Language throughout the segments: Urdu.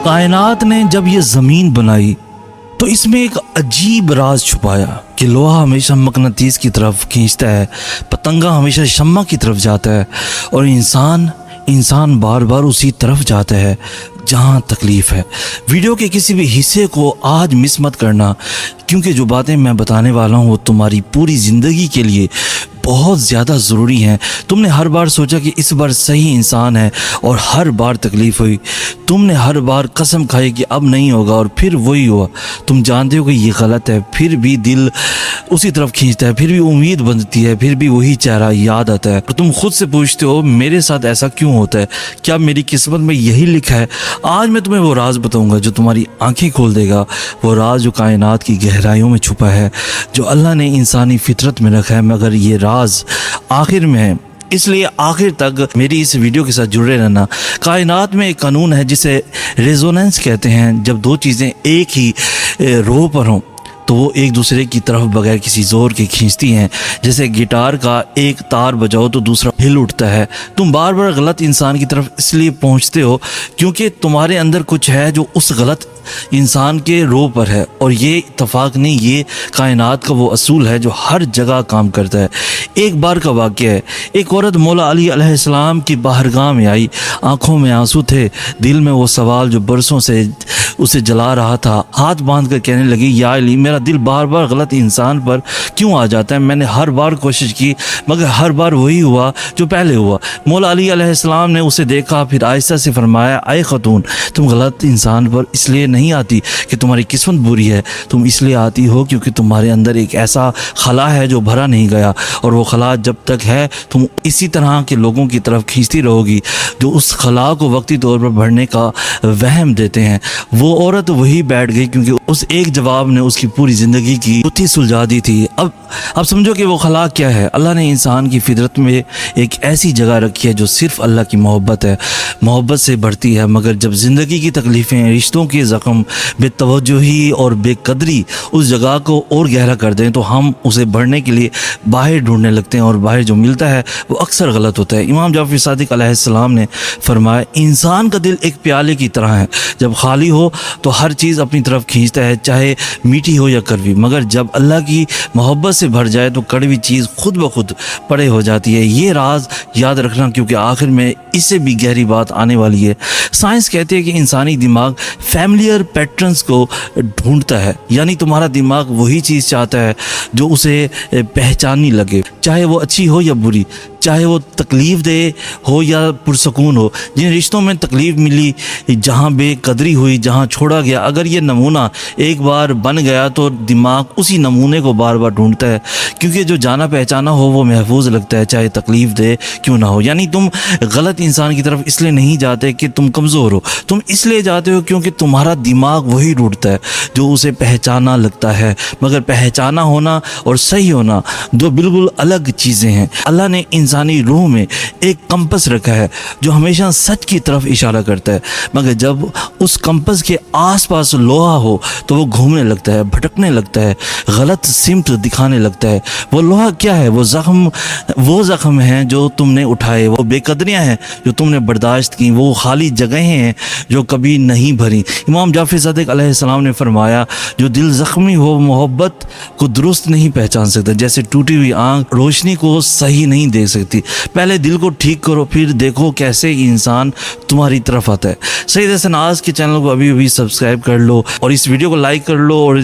کائنات نے جب یہ زمین بنائی تو اس میں ایک عجیب راز چھپایا کہ لوہا ہمیشہ مقناطیس کی طرف کھینچتا ہے، پتنگا ہمیشہ شمع کی طرف جاتا ہے، اور انسان بار بار اسی طرف جاتا ہے جہاں تکلیف ہے۔ ویڈیو کے کسی بھی حصے کو آج مس مت کرنا، کیونکہ جو باتیں میں بتانے والا ہوں وہ تمہاری پوری زندگی کے لیے بہت زیادہ ضروری ہیں۔ تم نے ہر بار سوچا کہ اس بار صحیح انسان ہے اور ہر بار تکلیف ہوئی۔ تم نے ہر بار قسم کھائی کہ اب نہیں ہوگا اور پھر وہی ہوا۔ تم جانتے ہو کہ یہ غلط ہے، پھر بھی دل اسی طرف کھینچتا ہے، پھر بھی امید بنتی ہے، پھر بھی وہی چہرہ یاد آتا ہے۔ تم خود سے پوچھتے ہو میرے ساتھ ایسا کیوں ہوتا ہے؟ کیا میری قسمت میں یہی لکھا ہے؟ آج میں تمہیں وہ راز بتاؤں گا جو تمہاری آنکھیں کھول دے گا، وہ راز جو کائنات کی گہرائیوں میں چھپا ہے، جو اللہ نے انسانی فطرت میں رکھا ہے، مگر یہ راز آخر میں ہے۔ اس لیے آخر تک میری اس ویڈیو کے ساتھ جڑے رہنا۔ کائنات میں ایک قانون ہے جسے ریزوننس کہتے ہیں۔ جب دو چیزیں ایک ہی رو پر ہوں تو وہ ایک دوسرے کی طرف بغیر کسی زور کے کھینچتی ہیں۔ جیسے گٹار کا ایک تار بجاؤ تو دوسرا ہل اٹھتا ہے۔ تم بار بار غلط انسان کی طرف اس لیے پہنچتے ہو کیونکہ تمہارے اندر کچھ ہے جو اس غلط انسان کے رو پر ہے، اور یہ اتفاق نہیں، یہ کائنات کا وہ اصول ہے جو ہر جگہ کام کرتا ہے۔ ایک بار کا واقعہ ہے، ایک عورت مولا علی علیہ السلام کی بارگاہ میں آئی۔ آنکھوں میں آنسو تھے، دل میں وہ سوال جو برسوں سے اسے جلا رہا تھا۔ ہاتھ باندھ کر کہنے لگی، یا علی، میرا دل بار بار غلط انسان پر کیوں آ جاتا ہے؟ میں نے ہر بار کوشش کی مگر ہر بار وہی ہوا جو پہلے ہوا۔ مولا علی علیہ السلام نے اسے دیکھا، پھر آہستہ سے فرمایا، اے خاتون، تم غلط انسان پر اس لیے نہیں آتی کہ تمہاری قسمت بری ہے، تم اس لیے آتی ہو کیونکہ تمہارے اندر ایک ایسا خلا ہے جو بھرا نہیں گیا، اور وہ خلا جب تک ہے تم اسی طرح کے لوگوں کی طرف کھینچتی رہو گی جو اس خلا کو وقتی طور پر بھرنے کا وہم دیتے ہیں۔ وہ عورت وہی بیٹھ گئی کیونکہ اس ایک جواب نے اس کی پوری زندگی کی گتھی سلجھا دی تھی۔ اب سمجھو کہ وہ خلا کیا ہے۔ اللہ نے انسان کی فطرت میں ایک ایسی جگہ رکھی ہے جو صرف اللہ کی محبت ہے، محبت سے بڑھتی ہے، مگر جب زندگی کی تکلیفیں، رشتوں کے زخم، بے توجہی اور بے قدری اس جگہ کو اور گہرا کر دیں تو ہم اسے بڑھنے کے لیے باہر ڈھونڈنے لگتے ہیں، اور باہر جو ملتا ہے وہ اکثر غلط ہوتا ہے۔ امام جعفر صادق علیہ السلام نے فرمایا، انسان کا دل ایک پیالے کی طرح ہے، جب خالی ہو تو ہر چیز اپنی طرف کھینچتا ہے، چاہے میٹھی ہو یا کڑوی، مگر جب اللہ کی محبت سے بھر جائے تو کڑوی چیز خود بخود پڑے ہو جاتی ہے۔ یہ راز یاد رکھنا کیونکہ آخر میں اس سے بھی گہری بات آنے والی ہے۔ سائنس کہتے ہیں کہ انسانی دماغ فیملیئر پیٹرنز کو ڈھونڈتا ہے، یعنی تمہارا دماغ وہی چیز چاہتا ہے جو اسے پہچاننی لگے، چاہے وہ اچھی ہو یا بری، چاہے وہ تکلیف دہ ہو یا پرسکون ہو۔ جن رشتوں میں تکلیف ملی، جہاں بے قدری ہوئی، جہاں چھوڑا گیا، اگر یہ نمونہ ایک بار بن گیا تو دماغ اسی نمونے کو بار بار ڈھونڈتا ہے، کیونکہ جو جانا پہچانا ہو وہ محفوظ لگتا ہے، چاہے تکلیف دہ کیوں نہ ہو۔ یعنی تم غلط انسان کی طرف اس لیے نہیں جاتے کہ تم کمزور ہو، تم اس لیے جاتے ہو کیونکہ تمہارا دماغ وہی ڈھونڈتا ہے جو اسے پہچانا لگتا ہے، مگر پہچانا ہونا اور صحیح ہونا دو بالکل الگ چیزیں ہیں۔ اللہ نے انسانی روح میں ایک کمپس رکھا ہے جو ہمیشہ سچ کی طرف اشارہ کرتا ہے، مگر جب اس کمپس کے آس پاس لوہا ہو تو وہ گھومنے لگتا ہے، بھٹکنے لگتا ہے، غلط سمت دکھانے لگتا ہے۔ وہ لوہا کیا ہے؟ وہ زخم ہیں جو تم نے اٹھائے، وہ بے قدریاں ہیں جو تم نے برداشت کی، وہ خالی جگہیں ہیں جو کبھی نہیں بھری۔ امام جعفر صادق علیہ السلام نے فرمایا، جو دل زخمی ہو محبت کو درست نہیں پہچان سکتا، جیسے ٹوٹی ہوئی آنکھ روشنی کو صحیح نہیں دیکھ سکتی۔ پہلے دل کو ٹھیک کرو، پھر دیکھو کیسے انسان تمہاری طرف آتا ہے۔ سید حسن آز کے چینل کو ابھی سبسکرائب کر لو، اور اس ویڈیو کو لائک کر لو، اور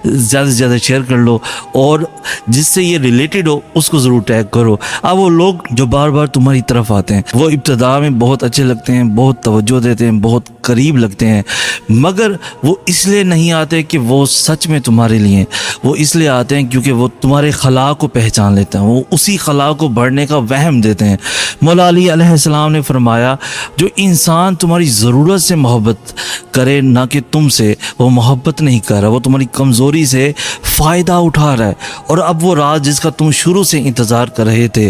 زیادہ سے زیادہ شیئر کر لو، اور جس سے یہ ریلیٹڈ ہو اس کو ضرور ٹیگ کرو۔ اب وہ لوگ جو بار بار تمہاری طرف آتے ہیں وہ ابتدا میں بہت اچھے لگتے ہیں، بہت توجہ دیتے ہیں، بہت قریب لگتے ہیں، مگر وہ اس لیے نہیں آتے کہ وہ سچ میں تمہارے لیے ہیں، وہ اس لیے آتے ہیں کیونکہ وہ تمہارے خلا کو پہچان لیتے ہیں، وہ اسی خلا کو بڑھنے کا وہم دیتے ہیں۔ مولا علی علیہ السلام نے فرمایا، جو انسان تمہاری ضرورت سے محبت کرے نہ کہ تم سے، وہ محبت نہیں کر رہا، وہ تمہاری کمزوری سے فائدہ اٹھا رہا ہے۔ اور اب وہ راز جس کا تم شروع سے انتظار کر رہے تھے،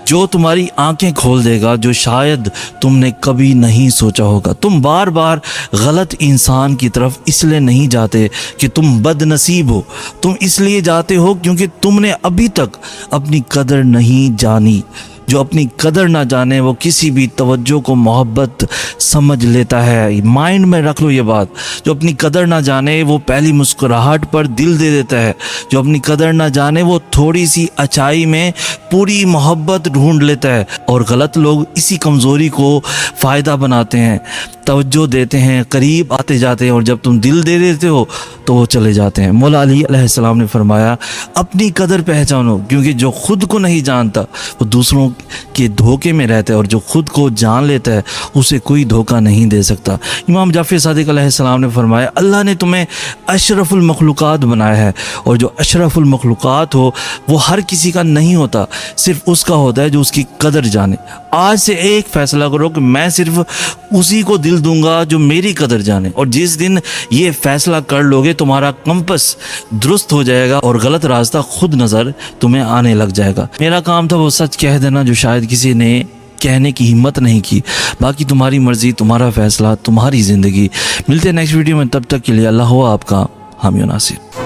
جو تمہاری آنکھیں کھول دے گا، جو شاید تم نے کبھی نہیں سوچا ہوگا۔ تم بار بار غلط انسان کی طرف اس لیے نہیں جاتے کہ تم بد نصیب ہو، تم اس لیے جاتے ہو کیونکہ تم نے ابھی تک اپنی قدر نہیں جانی۔ جو اپنی قدر نہ جانے وہ کسی بھی توجہ کو محبت سمجھ لیتا ہے. مائنڈ میں رکھ لو یہ بات. جو اپنی قدر نہ جانے وہ پہلی مسکراہٹ پر دل دے دیتا ہے. جو اپنی قدر نہ جانے وہ تھوڑی سی اچائی میں پوری محبت ڈھونڈ لیتا ہے. اور غلط لوگ اسی کمزوری کو فائدہ بناتے ہیں, توجہ دیتے ہیں, قریب آتے جاتے ہیں, اور جب تم دل دے دیتے ہو تو وہ چلے جاتے ہیں. مولا علی علیہ السلام نے فرمایا اپنی قدر پہچانو, کیونکہ جو خود کو نہیں جانتا وہ دوسروں کے دھوکے میں رہتا ہے, اور جو خود کو جان لیتا ہے اسے کوئی دھوکہ نہیں دے سکتا. امام جعفر صادق علیہ السلام نے فرمایا اللہ نے تمہیں اشرف المخلوقات بنایا ہے, اور جو اشرف المخلوقات ہو وہ ہر کسی کا نہیں ہوتا, صرف اس کا ہوتا ہے جو اس کی قدر جانے. آج سے ایک فیصلہ کرو کہ میں صرف اسی کو دل دوں گا جو میری قدر جانے, اور جس دن یہ فیصلہ کر لوگے تمہارا کمپس درست ہو جائے گا اور غلط راستہ خود نظر تمہیں آنے لگ جائے گا. میرا کام تھا وہ سچ کہہ دینا جو شاید کسی نے کہنے کی ہمت نہیں کی. باقی تمہاری مرضی, تمہارا فیصلہ, تمہاری زندگی. ملتے ہیں نیکسٹ ویڈیو میں, تب تک کے لیے اللہ ہو آپ کا حامی و ناصر.